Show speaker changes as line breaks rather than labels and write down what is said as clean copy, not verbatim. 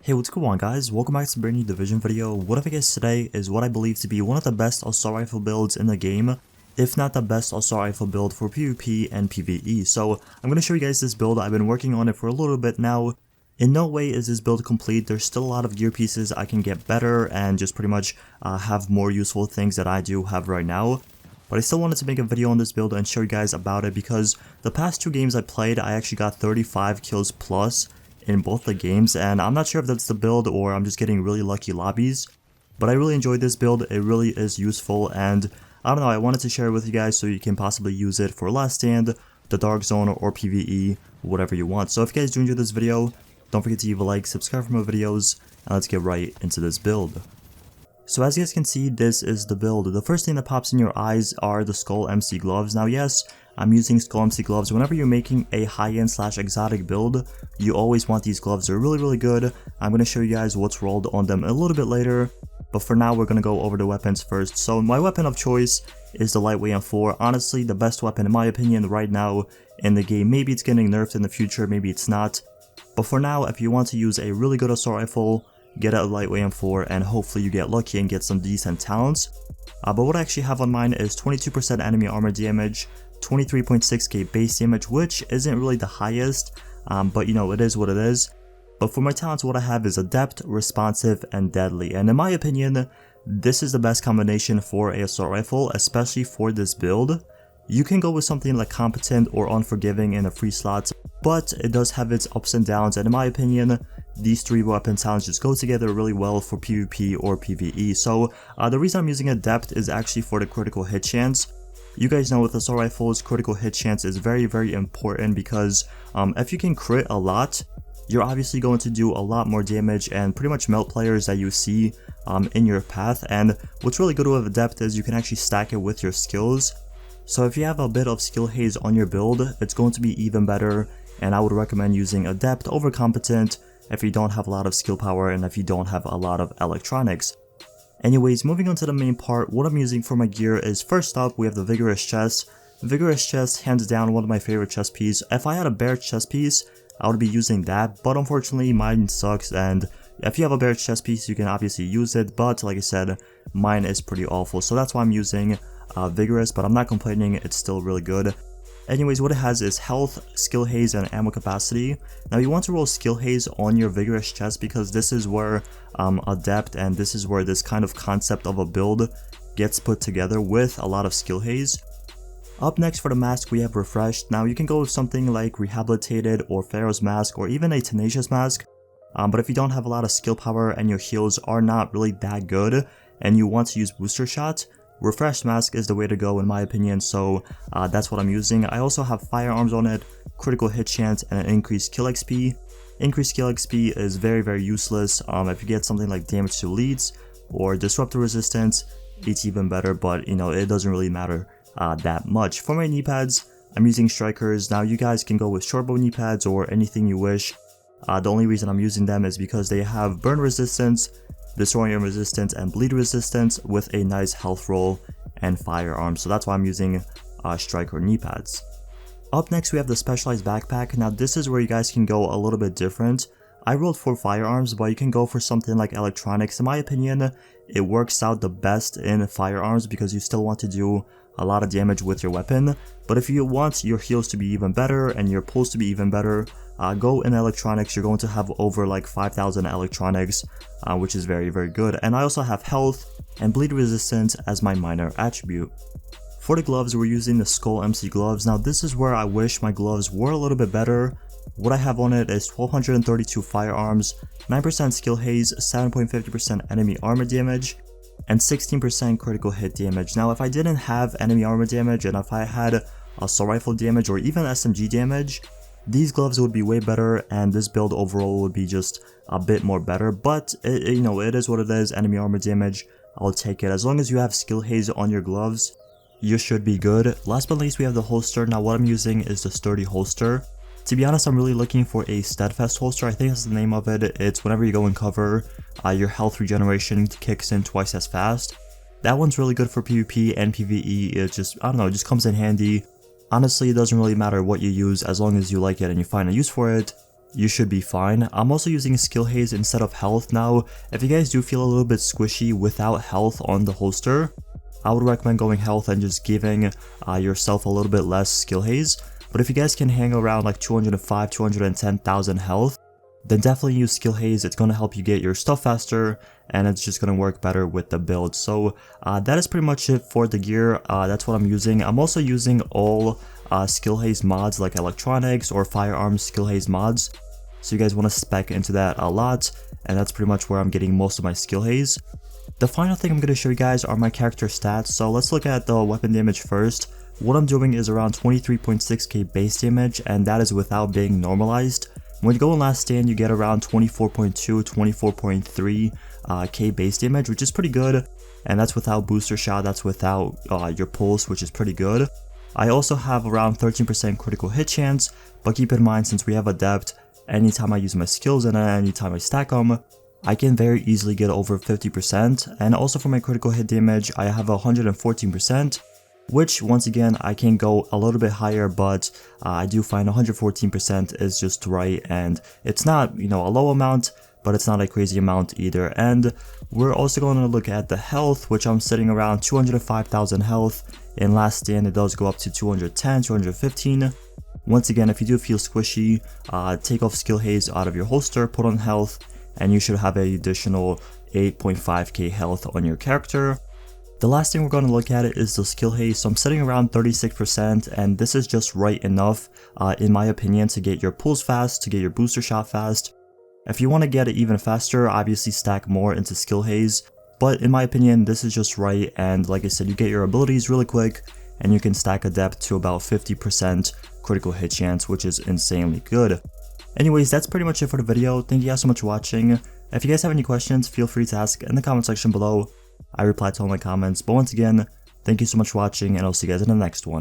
Hey, what's going on guys? Welcome back to a brand new Division video. What I guess today is what I believe to be one of the best assault rifle builds in the game, if not the best assault rifle build for PvP and PvE. So I'm going to show you guys this build. I've been working on it for a little bit now. In no way is this build complete. There's still a lot of gear pieces I can get better and just pretty much have more useful things that I do have right now. But I still wanted to make a video on this build and show you guys about it because the past two games I played, I actually got 35 kills plus in both the games, and I'm not sure if that's the build or I'm just getting really lucky lobbies, but I really enjoyed this build. It really is useful, and I don't know, I wanted to share it with you guys so you can possibly use it for Last Stand, the Dark Zone, or PvE, whatever you want. So if you guys do enjoy this video, don't forget to leave a like, subscribe for more videos, and let's get right into this build. So as you guys can see, this is the build. The first thing that pops in your eyes are the Skull MC gloves. Now yes, I'm using Skull MC gloves. Whenever you're making a high-end / exotic build, you always want these gloves. They're really good. I'm going to show you guys what's rolled on them a little bit later, but for now we're going to go over the weapons first. So my weapon of choice is the lightweight M4. Honestly, the best weapon in my opinion right now in the game. Maybe it's getting nerfed in the future, maybe it's not. But for now, if you want to use a really good assault rifle, get a lightweight M4 and hopefully you get lucky and get some decent talents. But what I actually have on mine is 22% enemy armor damage, 23.6k base damage, which isn't really the highest, but you know, it is what it is. But for my talents, what I have is adept, responsive, and deadly. And in my opinion, this is the best combination for a assault rifle, especially for this build. You can go with something like competent or unforgiving in the free slots, but it does have its ups and downs, and in my opinion, these three weapon talents just go together really well for PvP or PvE. So the reason I'm using adept is actually for the critical hit chance. You guys know with assault rifles, critical hit chance is very important because if you can crit a lot, you're obviously going to do a lot more damage and pretty much melt players that you see in your path. And what's really good with adept is you can actually stack it with your skills. So if you have a bit of skill haze on your build, it's going to be even better, and I would recommend using adept over competent if you don't have a lot of skill power and if you don't have a lot of electronics. Anyways, moving on to the main part, what I'm using for my gear is, first up we have the Vigorous Chest. Vigorous Chest, hands down one of my favorite chest pieces. If I had a bare chest piece, I would be using that, but unfortunately mine sucks, and if you have a bare chest piece you can obviously use it, but like I said, mine is pretty awful, so that's why I'm using Vigorous, but I'm not complaining, it's still really good. Anyways, what it has is health, skill haze, and ammo capacity. Now you want to roll skill haze on your Vigorous Chest because this is where adept, and this is where this kind of concept of a build gets put together with a lot of skill haze. Up next for the mask we have refreshed. Now you can go with something like rehabilitated or Pharaoh's mask or even a tenacious mask, but if you don't have a lot of skill power and your heals are not really that good and you want to use booster shot, refreshed mask is the way to go in my opinion, so that's what I'm using. I also have firearms on it, critical hit chance, and an increased kill XP. Increased kill XP is very useless. If you get something like damage to leads or disruptor resistance, it's even better, but you know, it doesn't really matter that much. For my knee pads, I'm using strikers. Now you guys can go with shortbow knee pads or anything you wish. The only reason I'm using them is because they have burn resistance, disorientation resistance, and bleed resistance with a nice health roll and firearms, so that's why I'm using striker knee pads. Up next we have the specialized backpack. Now this is where you guys can go a little bit different. I rolled for firearms, but you can go for something like electronics. In my opinion, it works out the best in firearms because you still want to do a lot of damage with your weapon, but if you want your heals to be even better and your pulls to be even better, go in electronics. You're going to have over like 5,000 electronics, which is very good. And I also have health and bleed resistance as my minor attribute. For the gloves, we're using the Skull MC gloves. Now this is where I wish my gloves were a little bit better. What I have on it is 1232 firearms, 9% skill haze, 7.50% enemy armor damage, and 16% critical hit damage. Now if I didn't have enemy armor damage and if I had assault rifle damage or even SMG damage, these gloves would be way better and this build overall would be just a bit more better, but you know, it is what it is. Enemy armor damage, I'll take it. As long as you have skill haze on your gloves, you should be good. Last but not least, we have the holster. Now what I'm using is the sturdy holster. To be honest, I'm really looking for a steadfast holster. I think that's the name of it. It's whenever you go in cover, your health regeneration kicks in twice as fast. That one's really good for PvP and PvE. It just, I don't know, it just comes in handy. Honestly, it doesn't really matter what you use as long as you like it and you find a use for it. you should be fine. I'm also using skill haze instead of health now. If you guys do feel a little bit squishy without health on the holster, I would recommend going health and just giving yourself a little bit less skill haze. But if you guys can hang around like 205, 210,000 health, then definitely use skill haze. It's going to help you get your stuff faster, and it's just going to work better with the build. So that is pretty much it for the gear. That's what I'm using. I'm also using all skill haze mods like electronics or firearms skill haze mods. So you guys want to spec into that a lot, and that's pretty much where I'm getting most of my skill haze. The final thing I'm going to show you guys are my character stats. So let's look at the weapon damage first. What I'm doing is around 23.6k base damage, and that is without being normalized. When you go in last stand, you get around 24.2, 24.3k base damage, which is pretty good. And that's without booster shot, that's without your pulse, which is pretty good. I also have around 13% critical hit chance, but keep in mind, since we have adept, anytime I use my skills and anytime I stack them, I can very easily get over 50%. And also for my critical hit damage, I have 114%. Which, once again, I can go a little bit higher, but I do find 114% is just right, and it's not, a low amount, but it's not a crazy amount either. And we're also going to look at the health, which I'm sitting around 205,000 health. In last stand, it does go up to 210, 215. Once again, if you do feel squishy, take off skill haze out of your holster, put on health, and you should have an additional 8.5k health on your character. The last thing we're going to look at is the skill haze. So I'm sitting around 36%, and this is just right enough, in my opinion, to get your pulls fast, to get your booster shot fast. If you want to get it even faster, obviously stack more into skill haze. But in my opinion, this is just right, and like I said, you get your abilities really quick, and you can stack adept to about 50% critical hit chance, which is insanely good. Anyways, that's pretty much it for the video. Thank you guys so much for watching. If you guys have any questions, feel free to ask in the comment section below. I reply to all my comments, but once again, thank you so much for watching, and I'll see you guys in the next one.